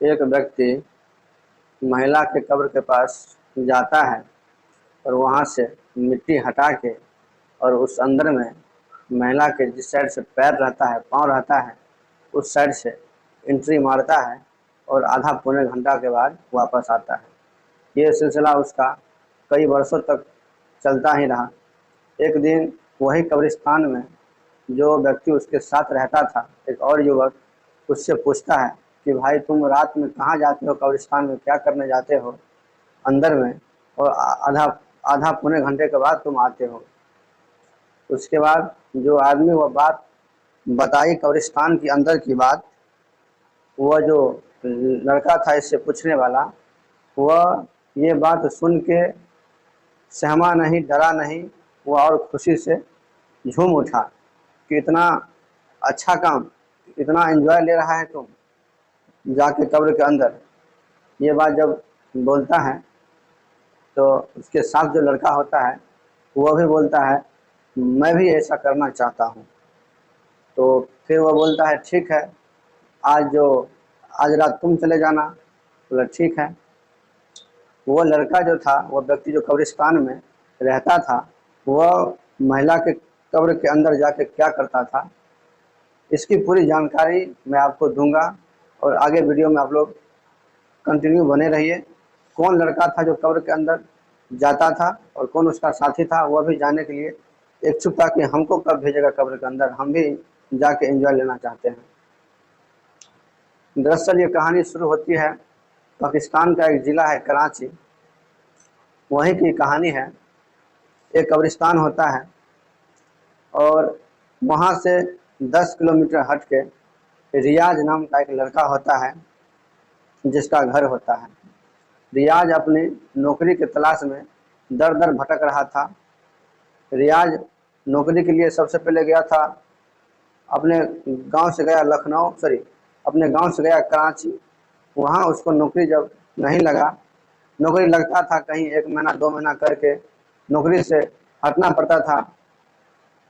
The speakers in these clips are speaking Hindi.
एक व्यक्ति महिला के कब्र के पास जाता है और वहाँ से मिट्टी हटा के और उस अंदर में महिला के जिस साइड से पैर रहता है, पाँव रहता है, उस साइड से एंट्री मारता है और आधा पौने घंटा के बाद वापस आता है। ये सिलसिला उसका कई वर्षों तक चलता ही रहा। एक दिन वही कब्रिस्तान में जो व्यक्ति उसके साथ रहता था, एक और युवक, उससे पूछता है कि भाई तुम रात में कहाँ जाते हो, कब्रिस्तान में क्या करने जाते हो अंदर में, और आधा आधा पौने घंटे के बाद तुम आते हो। उसके बाद जो आदमी वह बात बताई कब्रिस्तान की अंदर की बात, वह जो लड़का था इससे पूछने वाला, वह ये बात सुन के सहमा नहीं, डरा नहीं, वह और खुशी से झूम उठा कि इतना अच्छा काम, इतना एंजॉय ले रहा है तुम जाके कब्र के अंदर। ये बात जब बोलता है तो उसके साथ जो लड़का होता है वह भी बोलता है मैं भी ऐसा करना चाहता हूँ। तो फिर वह बोलता है ठीक है, आज रात तुम चले जाना। बोला ठीक है। वो लड़का जो था, वह व्यक्ति जो कब्रिस्तान में रहता था, वह महिला के कब्र के अंदर जाके क्या करता था, इसकी पूरी जानकारी मैं आपको दूंगा और आगे वीडियो में आप लोग कंटिन्यू बने रहिए। कौन लड़का था जो कब्र के अंदर जाता था और कौन उसका साथी था, वह भी जानने के लिए इच्छुक था कि हमको कब भेजेगा कब्र के अंदर, हम भी जाके एंजॉय लेना चाहते हैं। दरअसल ये कहानी शुरू होती है पाकिस्तान का एक ज़िला है कराची, वहीं की कहानी है। एक कब्रिस्तान होता है और वहाँ से 10 किलोमीटर हट के रियाज नाम का एक लड़का होता है जिसका घर होता है। रियाज अपनी नौकरी के तलाश में दर दर भटक रहा था। रियाज नौकरी के लिए सबसे पहले गया था, अपने गांव से गया लखनऊ, अपने गांव से गया कराची। वहां उसको नौकरी जब नहीं लगा, नौकरी लगता था कहीं 1 महीना 2 महीना करके नौकरी से हटना पड़ता था।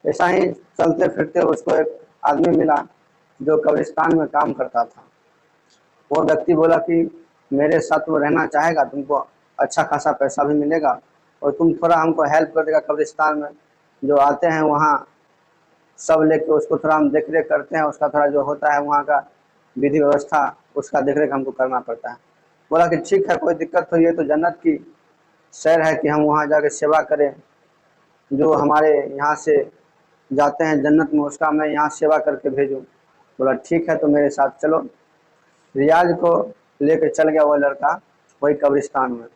ऐसा ही चलते फिरते उसको एक आदमी मिला जो कब्रिस्तान में काम करता था। वो व्यक्ति बोला कि मेरे साथ वो रहना चाहेगा, तुमको अच्छा खासा पैसा भी मिलेगा और तुम थोड़ा हमको हेल्प कर देगा। कब्रिस्तान में जो आते हैं वहाँ सब लेके उसको थोड़ा हम देख रेख करते हैं, उसका थोड़ा जो होता है वहाँ का विधि व्यवस्था, उसका देख रेख हमको करना पड़ता है। बोला कि ठीक है, कोई दिक्कत तो, ये तो जन्नत की सैर है कि हम वहाँ जाके सेवा करें। जो हमारे यहाँ से जाते हैं जन्नत में, उसका मैं यहाँ सेवा करके भेजूँ। बोला ठीक है, तो मेरे साथ चलो। रियाज को लेके चल गया वो लड़का वही कब्रिस्तान में।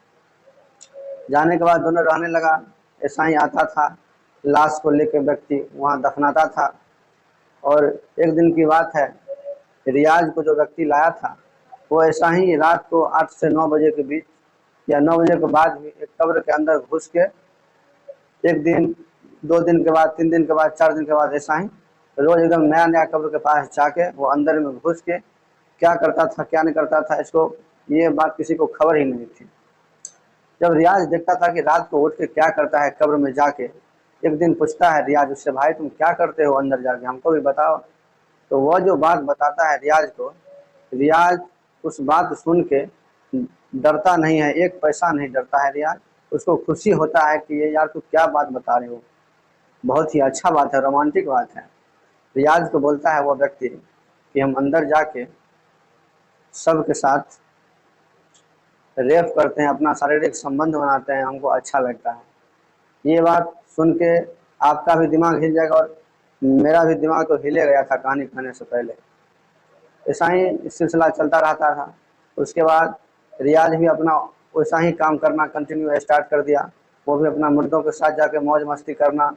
जाने के बाद दोनों रहने लगा। ऐसा ही आता था, लाश को लेके व्यक्ति वहाँ दफनाता था। और एक दिन की बात है, रियाज को जो व्यक्ति लाया था वो ऐसा ही रात को 8 से 9 बजे के बीच या 9 बजे के बाद भी एक कब्र के अंदर घुस के, एक दिन 2 दिन के बाद 3 दिन के बाद 4 दिन के बाद ऐसा ही रोज एकदम नया नया कब्र के पास जाके वो अंदर में घुस के क्या करता था क्या नहीं करता था, इसको ये बात किसी को खबर ही नहीं थी। जब रियाज देखता था कि रात को उठ के क्या करता है कब्र में जाके, एक दिन पूछता है रियाज उससे, भाई तुम क्या करते हो अंदर जाके, हमको भी बताओ। तो वह जो बात बताता है रियाज को, रियाज उस बात सुन के डरता नहीं है, एक पैसा नहीं डरता है रियाज। उसको खुशी होता है कि ये यार तू क्या बात बता रहे हो, बहुत ही अच्छा बात है, रोमांटिक बात है। रियाज को बोलता है वो व्यक्ति कि हम अंदर जाके सबके साथ रेप करते हैं, अपना शारीरिक संबंध बनाते हैं, हमको अच्छा लगता है। ये बात सुन के आपका भी दिमाग हिल जाएगा और मेरा भी दिमाग तो हिले गया था कहानी कहने से पहले। ऐसा ही सिलसिला चलता रहता था। उसके बाद रियाज भी अपना वैसा ही काम करना कंटिन्यू स्टार्ट कर दिया। वो भी अपना मुर्दों के साथ जाके मौज मस्ती करना,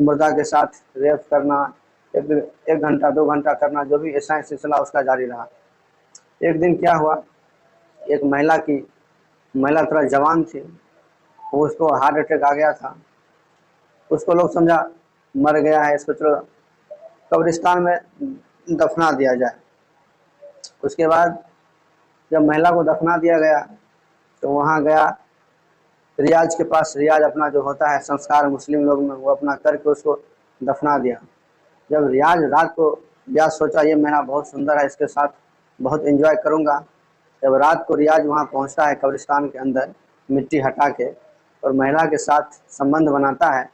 मुर्दा के साथ रेप करना, 1 घंटा 2 घंटा करना, जो भी ऐसा ही सिलसिला उसका जारी रहा। एक दिन क्या हुआ, एक महिला थोड़ा जवान थी, वो उसको हार्ट अटैक आ गया था। उसको लोग समझा मर गया है, इसको चलो कब्रिस्तान में दफना दिया जाए। उसके बाद जब महिला को दफना दिया गया तो वहाँ गया रियाज के पास। रियाज अपना जो होता है संस्कार मुस्लिम लोग में, वो अपना करके उसको दफना दिया। जब रियाज रात को रियाज सोचा ये महिला बहुत सुंदर है, इसके साथ बहुत एंजॉय करूँगा, जब रात को रियाज वहाँ पहुँचता है कब्रिस्तान के अंदर मिट्टी हटा के और महिला के साथ संबंध बनाता है,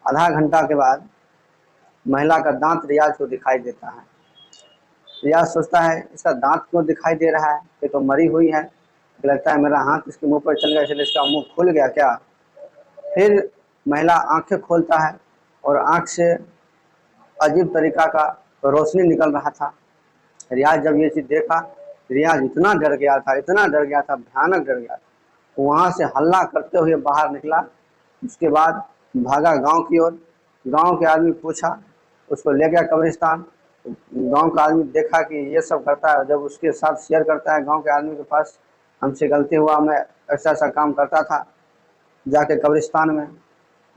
आधा घंटा के बाद महिला का दांत रियाज को दिखाई देता है। रियाज सोचता है इसका दांत क्यों दिखाई दे रहा है, ये तो मरी हुई है। लगता है मेरा हाथ इसके मुंह पर चल गया, इसलिए इसका मुंह खुल गया क्या। फिर महिला आंखें खोलता है और आंख से अजीब तरीका का रोशनी निकल रहा था। रियाज जब ये चीज़ देखा, रियाज इतना डर गया था, इतना डर गया था, भयानक डर गया था। वहाँ से हल्ला करते हुए बाहर निकला। उसके बाद भागा गांव की ओर। गांव के आदमी पूछा, उसको ले गया कब्रिस्तान। गांव का आदमी देखा कि ये सब करता है, जब उसके साथ शेयर करता है गांव के आदमी के पास, हमसे गलती हुआ, मैं ऐसा ऐसा काम करता था। जाके कब्रिस्तान में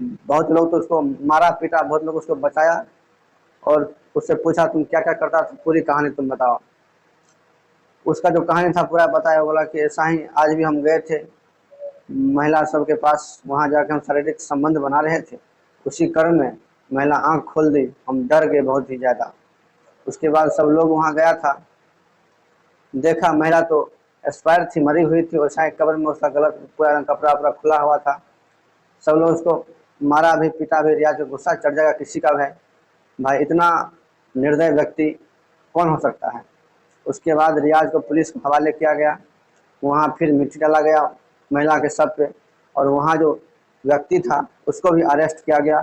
बहुत लोग तो उसको मारा पीटा, बहुत लोग उसको बचाया और उससे पूछा तुम क्या क्या करता था, पूरी कहानी तुम बताओ। उसका जो कहानी था पूरा बताया। बोला कि ऐसा ही आज भी हम गए थे महिला सबके पास, वहाँ जाकर हम शारीरिक संबंध बना रहे थे, उसी क्रम में महिला आंख खोल दी, हम डर गए बहुत ही ज़्यादा। उसके बाद सब लोग वहाँ गया था, देखा महिला तो एक्सपायर थी, मरी हुई थी, वैसा ही कब्र में उसका गलत पूरा कपड़ा वपड़ा खुला हुआ था। सब लोग उसको मारा भी पीटा भी। रियाज को गुस्सा चढ़ जाएगा किसी का है, भाई इतना निर्दय व्यक्ति कौन हो सकता है। उसके बाद रियाज को पुलिस को हवाले किया गया। वहाँ फिर मिट्टी डाला गया महिला के शव पे, और वहाँ जो व्यक्ति था उसको भी अरेस्ट किया गया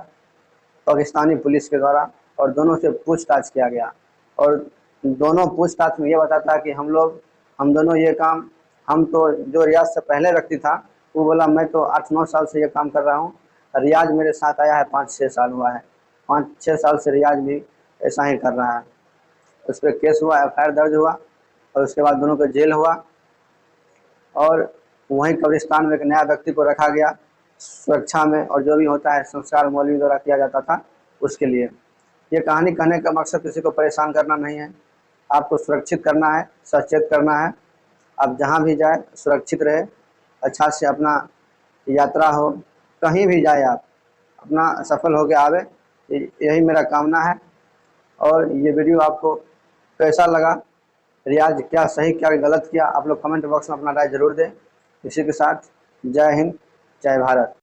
पाकिस्तानी पुलिस के द्वारा, और दोनों से पूछताछ किया गया। और दोनों पूछताछ में ये बताता कि हम दोनों ये काम, हम तो जो रियाज से पहले व्यक्ति था वो बोला मैं तो 8-9 साल से ये काम कर रहा हूँ, रियाज मेरे साथ आया है 5-6 साल हुआ है, 5-6 साल से रियाज भी ऐसा ही कर रहा है। उस पर केस हुआ, FIR दर्ज हुआ, और उसके बाद दोनों को जेल हुआ। और वहीं कब्रिस्तान में एक नया व्यक्ति को रखा गया सुरक्षा में, और जो भी होता है संस्कार मौलवी द्वारा किया जाता था उसके लिए। ये कहानी कहने का मकसद किसी को परेशान करना नहीं है, आपको सुरक्षित करना है, सचेत करना है। आप जहाँ भी जाए सुरक्षित रहे, अच्छा से अपना यात्रा हो, कहीं भी जाए आप अपना सफल होकर आवे, यही मेरा कामना है। और ये वीडियो आपको कैसा लगा, रियाज क्या सही क्या गलत किया, आप लोग कमेंट बॉक्स में अपना राय जरूर दें। इसी के साथ जय हिंद, जय भारत।